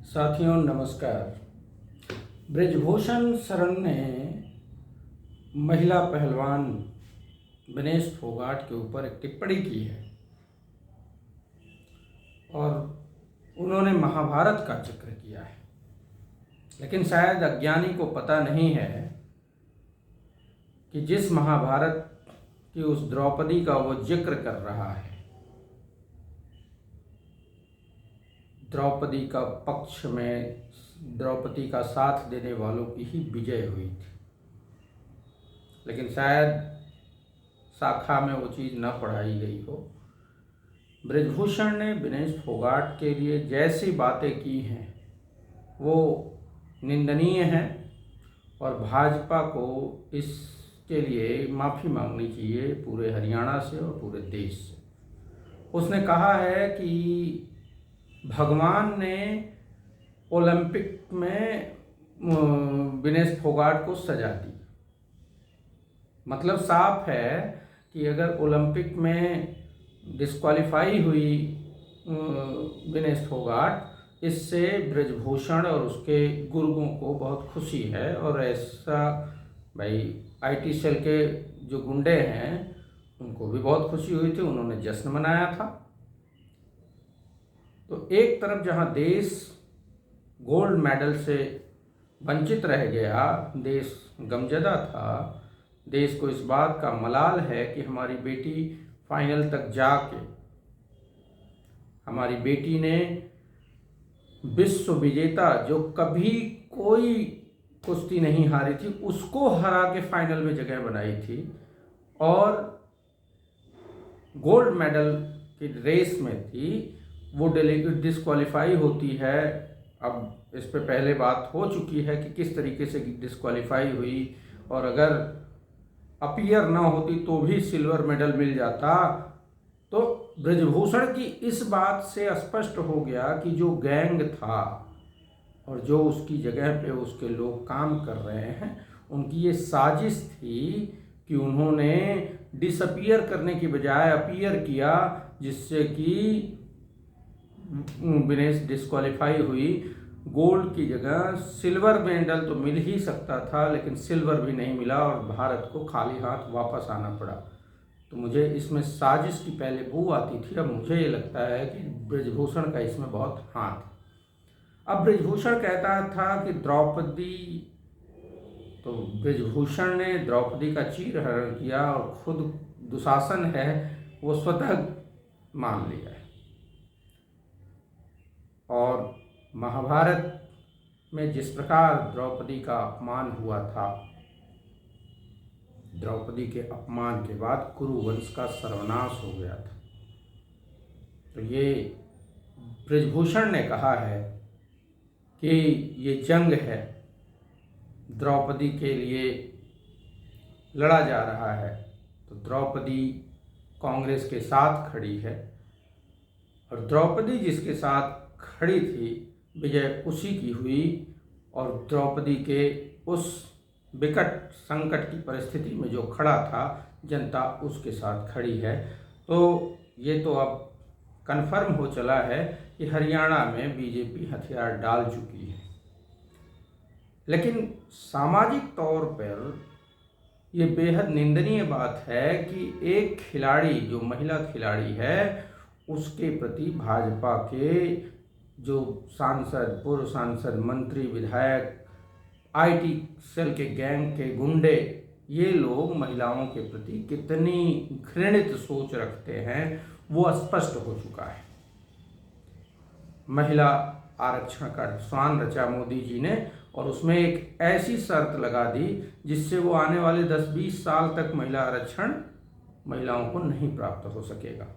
साथियों नमस्कार। बृजभूषण शरण ने महिला पहलवान विनेश फोगाट के ऊपर एक टिप्पणी की है और उन्होंने महाभारत का जिक्र किया है, लेकिन शायद अज्ञानी को पता नहीं है कि जिस महाभारत की उस द्रौपदी का वो जिक्र कर रहा है, द्रौपदी का पक्ष में द्रौपदी का साथ देने वालों की ही विजय हुई थी, लेकिन शायद शाखा में वो चीज़ न पढ़ाई गई हो। बृजभूषण ने विनेश फोगाट के लिए जैसी बातें की हैं वो निंदनीय हैं और भाजपा को इसके लिए माफ़ी मांगनी चाहिए पूरे हरियाणा से और पूरे देश से। उसने कहा है कि भगवान ने ओलंपिक में विनेश फोगाट को सजा दी। मतलब साफ है कि अगर ओलंपिक में डिस्क्वालीफाई हुई विनेश फोगाट, इससे बृजभूषण और उसके गुर्गों को बहुत खुशी है और ऐसा भाई आईटी सेल के जो गुंडे हैं उनको भी बहुत खुशी हुई थी, उन्होंने जश्न मनाया था। तो एक तरफ जहां देश गोल्ड मेडल से वंचित रह गया, देश गमजदा था, देश को इस बात का मलाल है कि हमारी बेटी फाइनल तक जाके हमारी बेटी ने विश्व विजेता जो कभी कोई कुश्ती नहीं हारी थी उसको हरा के फाइनल में जगह बनाई थी और गोल्ड मेडल की रेस में थी, वो डिस्क्वालीफाई होती है। अब इस पे पहले बात हो चुकी है कि किस तरीके से डिस्क्वालीफाई हुई और अगर अपीयर ना होती तो भी सिल्वर मेडल मिल जाता। तो बृजभूषण की इस बात से स्पष्ट हो गया कि जो गैंग था और जो उसकी जगह पे उसके लोग काम कर रहे हैं, उनकी ये साजिश थी कि उन्होंने डिसअपीयर करने की बजाय अपीयर किया, जिससे कि विनेश डिस्क्वालीफाई हुई। गोल्ड की जगह सिल्वर मेडल तो मिल ही सकता था, लेकिन सिल्वर भी नहीं मिला और भारत को खाली हाथ वापस आना पड़ा। तो मुझे इसमें साजिश की पहले बू आती थी, अब मुझे ये लगता है कि बृजभूषण का इसमें बहुत हाथ। अब बृजभूषण कहता था कि द्रौपदी, तो बृजभूषण ने द्रौपदी का चीरहरण किया और खुद दुशासन है वो स्वतः मान लिया है। और महाभारत में जिस प्रकार द्रौपदी का अपमान हुआ था, द्रौपदी के अपमान के बाद कुरुवंश का सर्वनाश हो गया था। तो ये बृजभूषण ने कहा है कि ये जंग है, द्रौपदी के लिए लड़ा जा रहा है। तो द्रौपदी कांग्रेस के साथ खड़ी है और द्रौपदी जिसके साथ खड़ी थी विजय उसी की हुई और द्रौपदी के उस विकट संकट की परिस्थिति में जो खड़ा था, जनता उसके साथ खड़ी है। तो ये तो अब कन्फर्म हो चला है कि हरियाणा में बीजेपी हथियार डाल चुकी है। लेकिन सामाजिक तौर पर ये बेहद निंदनीय बात है कि एक खिलाड़ी, जो महिला खिलाड़ी है, उसके प्रति भाजपा के जो सांसद, पूर्व सांसद, मंत्री, विधायक, आईटी सेल के गैंग के गुंडे, ये लोग महिलाओं के प्रति कितनी घृणित सोच रखते हैं वो स्पष्ट हो चुका है। महिला आरक्षण का स्वान रचा मोदी जी ने और उसमें एक ऐसी शर्त लगा दी जिससे वो आने वाले 10-20 साल तक महिला आरक्षण महिलाओं को नहीं प्राप्त हो सकेगा,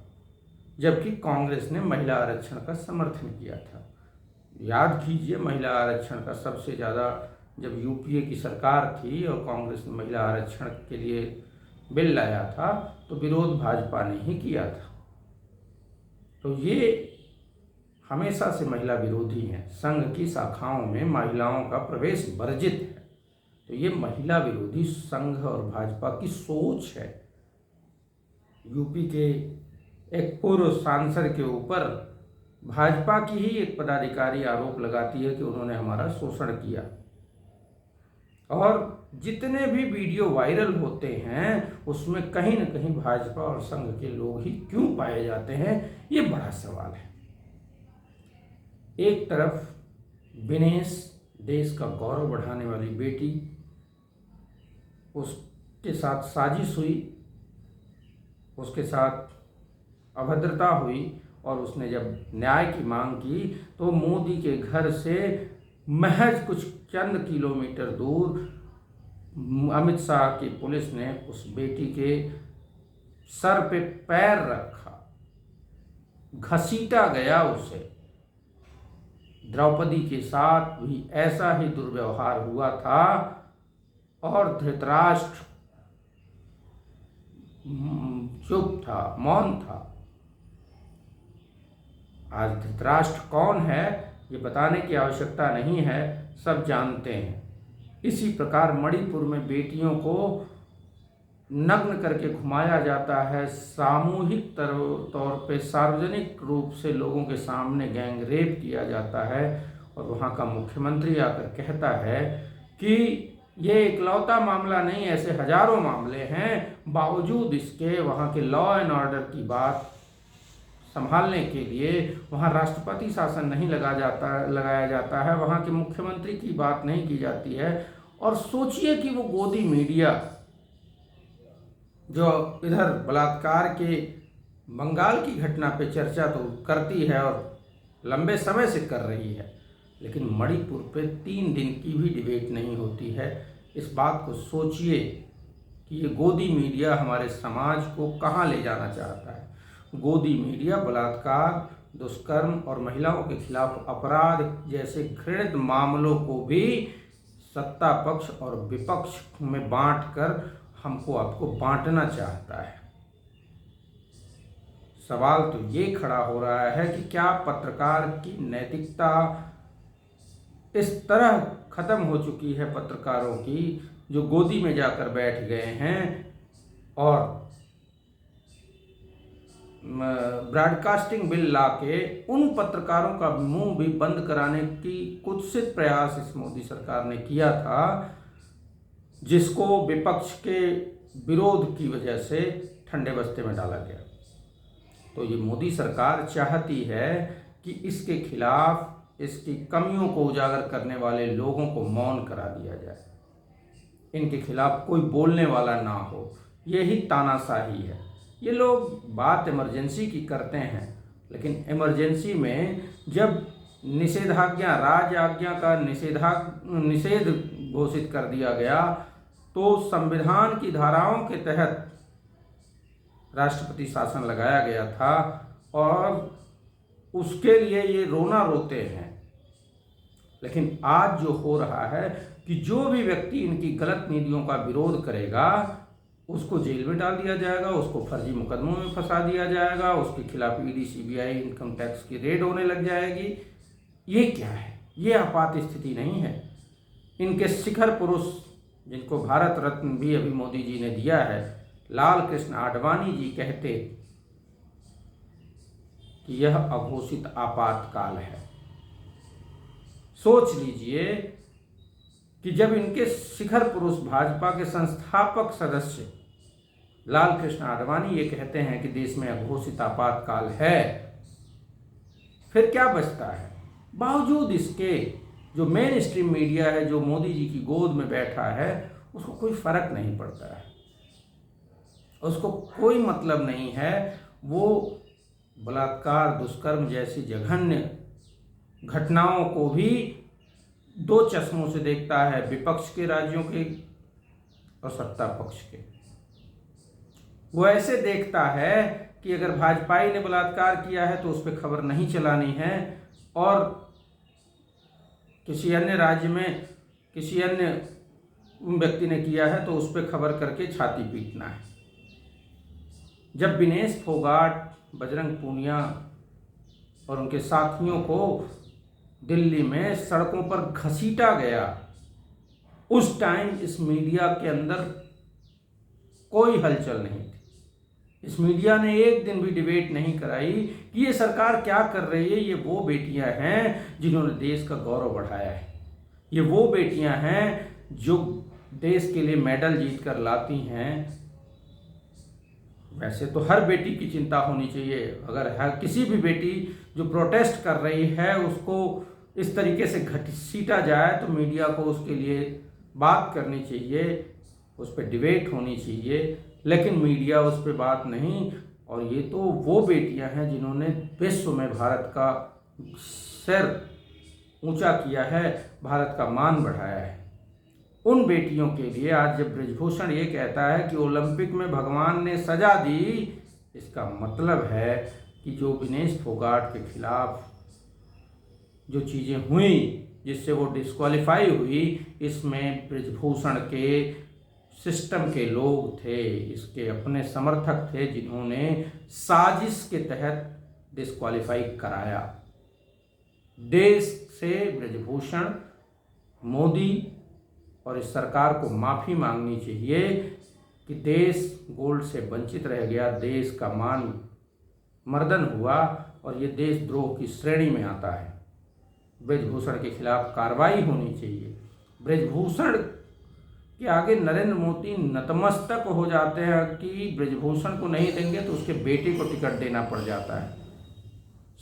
जबकि कांग्रेस ने महिला आरक्षण का समर्थन किया था। याद कीजिए, महिला आरक्षण का सबसे ज़्यादा जब यूपीए की सरकार थी और कांग्रेस ने महिला आरक्षण के लिए बिल लाया था तो विरोध भाजपा ने ही किया था। तो ये हमेशा से महिला विरोधी हैं, संघ की शाखाओं में महिलाओं का प्रवेश वर्जित है। तो ये महिला विरोधी संघ और भाजपा की सोच है। यूपी के एक पूर्व सांसद के ऊपर भाजपा की ही एक पदाधिकारी आरोप लगाती है कि उन्होंने हमारा शोषण किया। और जितने भी वीडियो वायरल होते हैं उसमें कहीं न कहीं भाजपा और संघ के लोग ही क्यों पाए जाते हैं, ये बड़ा सवाल है। एक तरफ विनेश, देश का गौरव बढ़ाने वाली बेटी, उसके साथ साजिश हुई, उसके साथ अभद्रता हुई और उसने जब न्याय की मांग की तो मोदी के घर से महज कुछ चंद किलोमीटर दूर अमित शाह की पुलिस ने उस बेटी के सर पे पैर रखा, घसीटा गया उसे। द्रौपदी के साथ भी ऐसा ही दुर्व्यवहार हुआ था और धृतराष्ट्र चुप था, मौन था। आज धृतराष्ट्र कौन है ये बताने की आवश्यकता नहीं है, सब जानते हैं। इसी प्रकार मणिपुर में बेटियों को नग्न करके घुमाया जाता है, सामूहिक तौर पे सार्वजनिक रूप से लोगों के सामने गैंग रेप किया जाता है और वहाँ का मुख्यमंत्री आकर कहता है कि ये इकलौता मामला नहीं, ऐसे हजारों मामले हैं। बावजूद इसके वहाँ के लॉ एंड ऑर्डर की बात संभालने के लिए वहाँ राष्ट्रपति शासन नहीं लगाया जाता है, वहाँ के मुख्यमंत्री की बात नहीं की जाती है। और सोचिए कि वो गोदी मीडिया जो इधर बलात्कार के बंगाल की घटना पे चर्चा तो करती है और लंबे समय से कर रही है, लेकिन मणिपुर पे 3 दिन की भी डिबेट नहीं होती है। इस बात को सोचिए कि ये गोदी मीडिया हमारे समाज को कहाँ ले जाना चाहता है। गोदी मीडिया बलात्कार, दुष्कर्म और महिलाओं के खिलाफ अपराध जैसे घृणित मामलों को भी सत्ता पक्ष और विपक्ष में बांटकर हमको आपको बांटना चाहता है। सवाल तो ये खड़ा हो रहा है कि क्या पत्रकार की नैतिकता इस तरह खत्म हो चुकी है पत्रकारों की, जो गोदी में जाकर बैठ गए हैं और ब्रॉडकास्टिंग बिल लाके उन पत्रकारों का मुंह भी बंद कराने की कुत्सित प्रयास इस मोदी सरकार ने किया था, जिसको विपक्ष के विरोध की वजह से ठंडे बस्ते में डाला गया। तो ये मोदी सरकार चाहती है कि इसके खिलाफ, इसकी कमियों को उजागर करने वाले लोगों को मौन करा दिया जाए, इनके खिलाफ कोई बोलने वाला ना हो। यही तानाशाही है। ये लोग बात इमरजेंसी की करते हैं, लेकिन इमरजेंसी में जब निषेधाज्ञा, राज आज्ञा का निषेध घोषित कर दिया गया तो संविधान की धाराओं के तहत राष्ट्रपति शासन लगाया गया था और उसके लिए ये रोना रोते हैं। लेकिन आज जो हो रहा है कि जो भी व्यक्ति इनकी गलत नीतियों का विरोध करेगा उसको जेल में डाल दिया जाएगा, उसको फर्जी मुकदमों में फंसा दिया जाएगा, उसके खिलाफ ईडी, सीबीआई, इनकम टैक्स की रेड होने लग जाएगी। ये क्या है? ये आपात स्थिति नहीं है। इनके शिखर पुरुष, जिनको भारत रत्न भी अभी मोदी जी ने दिया है, लाल कृष्ण आडवाणी जी कहते कि यह अघोषित आपातकाल है। सोच लीजिए कि जब इनके शिखर पुरुष, भाजपा के संस्थापक सदस्य लाल कृष्ण आडवाणी ये कहते हैं कि देश में अघोषित आपातकाल है, फिर क्या बचता है? बावजूद इसके जो मेन स्ट्रीम मीडिया है, जो मोदी जी की गोद में बैठा है, उसको कोई फर्क नहीं पड़ता है, उसको कोई मतलब नहीं है। वो बलात्कार, दुष्कर्म जैसी जघन्य घटनाओं को भी 2 चश्मों से देखता है, विपक्ष के राज्यों के और सत्ता पक्ष के। वो ऐसे देखता है कि अगर भाजपाई ने बलात्कार किया है तो उस पर खबर नहीं चलानी है और किसी अन्य राज्य में किसी अन्य व्यक्ति ने किया है तो उस पर खबर करके छाती पीटना है। जब विनेश फोगाट, बजरंग पूनिया और उनके साथियों को दिल्ली में सड़कों पर घसीटा गया, उस टाइम इस मीडिया के अंदर कोई हलचल नहीं थी। इस मीडिया ने एक दिन भी डिबेट नहीं कराई कि ये सरकार क्या कर रही है। ये वो बेटियां हैं जिन्होंने देश का गौरव बढ़ाया है। ये वो बेटियां हैं जो देश के लिए मेडल जीत कर लाती हैं। वैसे तो हर बेटी की चिंता होनी चाहिए। अगर हर किसी भी बेटी जो प्रोटेस्ट कर रही है उसको इस तरीके से घसीटा जाए तो मीडिया को उसके लिए बात करनी चाहिए, उस पर डिबेट होनी चाहिए, लेकिन मीडिया उस पर बात नहीं। और ये तो वो बेटियां हैं जिन्होंने विश्व में भारत का सिर ऊंचा किया है, भारत का मान बढ़ाया है। उन बेटियों के लिए आज जब ब्रिजभूषण ये कहता है कि ओलंपिक में भगवान ने सजा दी, इसका मतलब है कि जो विनेश फोगाट के खिलाफ जो चीज़ें हुई जिससे वो डिस्क्वालीफाई हुई, इसमें ब्रिजभूषण के सिस्टम के लोग थे, इसके अपने समर्थक थे जिन्होंने साजिश के तहत डिस्क्वालीफाई कराया। देश से ब्रिजभूषण, मोदी और इस सरकार को माफ़ी मांगनी चाहिए कि देश गोल्ड से वंचित रह गया, देश का मान मर्दन हुआ और ये देशद्रोह की श्रेणी में आता है। ब्रिजभूषण के खिलाफ कार्रवाई होनी चाहिए। ब्रिजभूषण के आगे नरेंद्र मोदी नतमस्तक हो जाते हैं कि ब्रिजभूषण को नहीं देंगे तो उसके बेटे को टिकट देना पड़ जाता है।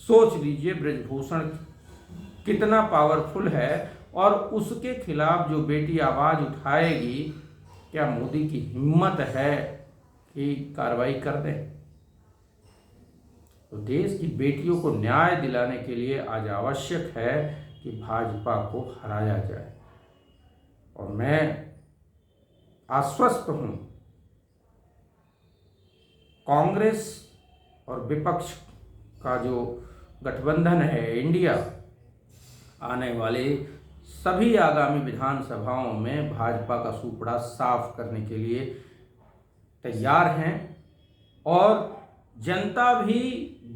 सोच लीजिए ब्रिजभूषण कितना पावरफुल है और उसके खिलाफ जो बेटी आवाज़ उठाएगी, क्या मोदी की हिम्मत है कि कार्रवाई कर दें? तो देश की बेटियों को न्याय दिलाने के लिए आज आवश्यक है कि भाजपा को हराया जाए। और मैं आश्वस्त हूँ, कांग्रेस और विपक्ष का जो गठबंधन है इंडिया, आने वाले सभी आगामी विधानसभाओं में भाजपा का सुपड़ा साफ करने के लिए तैयार हैं और जनता भी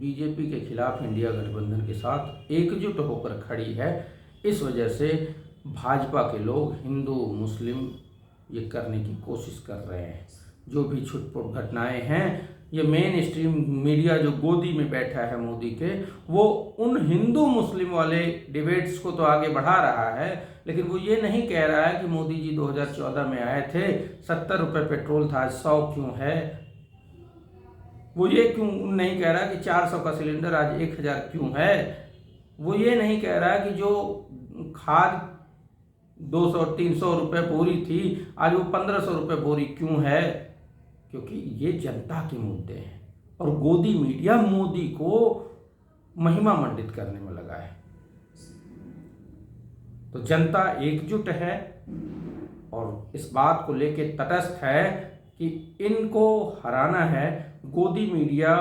बीजेपी के खिलाफ इंडिया गठबंधन के साथ एकजुट होकर खड़ी है। इस वजह से भाजपा के लोग हिंदू मुस्लिम ये करने की कोशिश कर रहे हैं। जो भी छुटपुट घटनाएं हैं, ये मेन स्ट्रीम मीडिया जो गोदी में बैठा है मोदी के, वो उन हिंदू मुस्लिम वाले डिबेट्स को तो आगे बढ़ा रहा है, लेकिन वो ये नहीं कह रहा है कि मोदी जी 2014 में आए थे, 70 रुपये पेट्रोल था, 100 क्यों है। वो ये क्यों नहीं कह रहा कि 400 का सिलेंडर आज 1000 क्यों है। वो ये नहीं कह रहा कि जो खाद 200-300 रुपये बोरी थी आज वो 1500 रुपये बोरी क्यों है। क्योंकि ये जनता के मुद्दे हैं और गोदी मीडिया मोदी को महिमा मंडित करने में लगा है। तो जनता एकजुट है और इस बात को लेके तटस्थ है कि इनको हराना है। गोदी मीडिया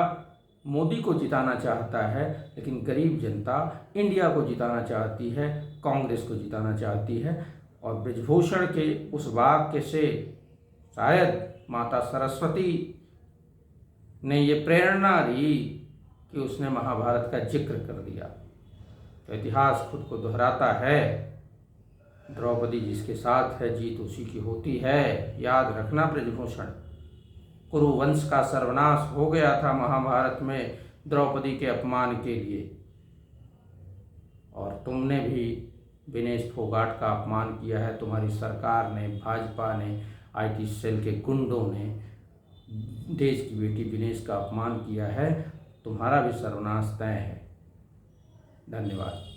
मोदी को जिताना चाहता है, लेकिन गरीब जनता इंडिया को जिताना चाहती है, कांग्रेस को जिताना चाहती है। और ब्रिजभूषण के उस वाक्य से शायद माता सरस्वती ने ये प्रेरणा दी कि उसने महाभारत का जिक्र कर दिया। तो इतिहास खुद को दोहराता है। द्रौपदी जिसके साथ है जीत उसी की होती है। याद रखना ब्रिजभूषण, कुरुवंश का सर्वनाश हो गया था महाभारत में द्रौपदी के अपमान के लिए, और तुमने भी विनेश फोगाट का अपमान किया है। तुम्हारी सरकार ने, भाजपा ने, IT सेल के गुंडों ने देश की बेटी विनेश का अपमान किया है। तुम्हारा भी सर्वनाश तय है। धन्यवाद।